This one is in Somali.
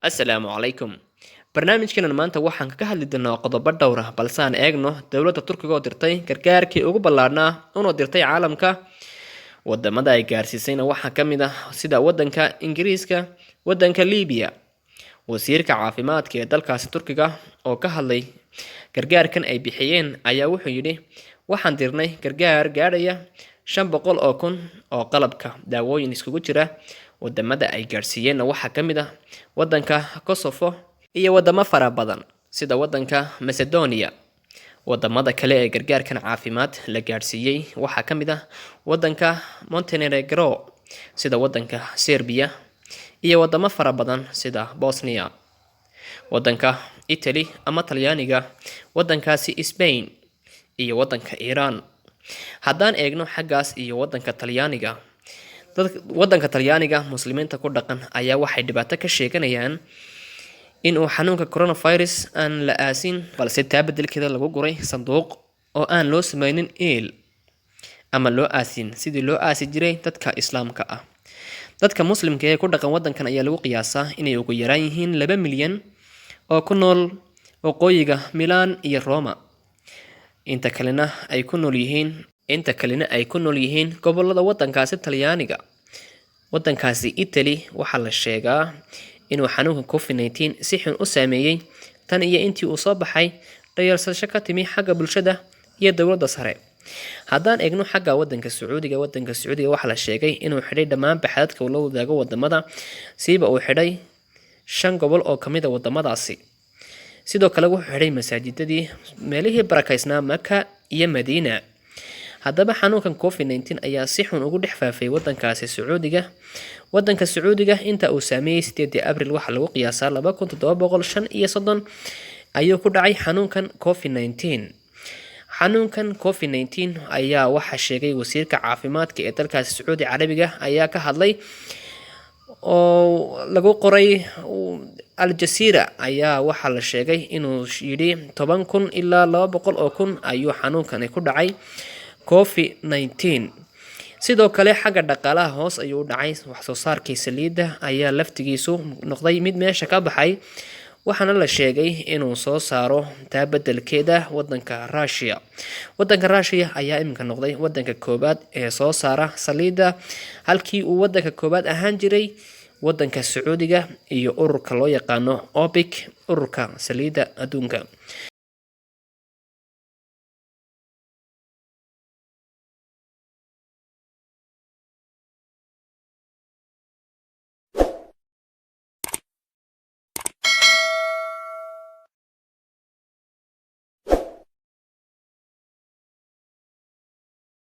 Assalaamu calaykum. Barnaamijkeenan maanta waxaan kaga hadli doonaa qodobo dhowr ah balse aan eegno dowladda Turkiga oo dirtay gargaarkii ugu ballaadhnaa una dirtay caalamka. Wadamada ay gaarsiisayna waxaa ka mid ah sida wadanka Ingiriiska, wadanka Liibiya. Wasiirka caafimaadka ee dalkaasi Turkiga oo ka hadlay gargaarkan ay bixiyeen ayaa wuxuu yidhi waxaan dirnay gargaar gaadhaya 500 oo kun oo qalabka daawooyin iskugu jira. Wadamada ay gaarsiiyeen waxaa ka mid ah wadanka Kosovo iyo wadamo fara badan sida wadanka Macedonia. Wadamada kale ee gargaarkan caafimaad la gaarsiiyay waxaa ka mid ah wadanka Montenegro sida wadanka Serbia iyo wadamo fara badan sida Bosnia. Wadanka Italy ama Talyaaniga, wadankaasi Spain iyo wadanka Iran. Haddaan eegno xaggaas iyo wadanka Talyaaniga, wadanka Talyaaniga muslimiinta ku dhaqan ayaa waxay dhibaato ka sheeganayaan in uu xanuunka coronavirus aan la aasin balse taa beddelkeeda lagu guray sanduuq oo aan loo samaynin eel ama loo aasin sidii loo aasi jiray dadka islaamka ah. Dadka muslimka ee ku dhaqan wadankan ayaa lagu qiyaasaa inay ugu yaraan yihiin 2 milyan oo ku nool waqooyiga Milaan iyo Roma. Inta kalena ay ku nool yihiin gobollada wadankaasi Talyaaniga. Wadankaasi Italy waxaa la sheegaa inuu xanuunka COVID-19 si xun u saameeyay tan iyo intii uu soo baxay dhayarsasho ka timi xagga bulshada iyo dowladda sare. Haddaan eegno xagga wadanka Sacuudiga waxaa la sheegay inuu xidhay dhammaan baxadadka uu la wadaago wadamada siiba uu xidhay 5 gobol oo ka mid ah wadamadaasi. Sidoo kale wuxuu xidhay masaajidadii meelihii barakaysnaa Maka iyo Madiina. Haddaba xanuunkan COVID-19 ayaa si xun ugu dhex faafay wadankaasi Sacuudiga. Wadanka Sacuudiga inta uu saameeyay 8 Abriil waxaa lagu qiyaasaa 2735 ayuu ku dhacay xanuunkan COVID-19. Xanuunkan COVID-19 ayaa waxaa sheegay wasiirka caafimaadka ee dalkaasi Sacuudi Carabiga ayaa ka hadlay oo lagu qoray Al Jazeera ayaa waxaa la sheegay inuu yidhi 10,000 ilaa 200 oo kun ayuu xanuunkani ku dhacay COVID-19. Sidoo kale xagga dhaqaalaha hoos ayuu u dhacay. Wax soo saarkii saliidda ayaa laftigiisu noqday mid meesha ka baxay, waxaana la sheegay inuu soo saaro taa beddelkeeda wadanka Russia. Wadanka Russia ayaa iminka noqday wadanka koobaad ee soo saara saliidda halkii uu wadanka koobaad ahaan jiray wadanka Sacuudiga iyo ururka loo yaqaano OPEC, ururka saliidda adduunka.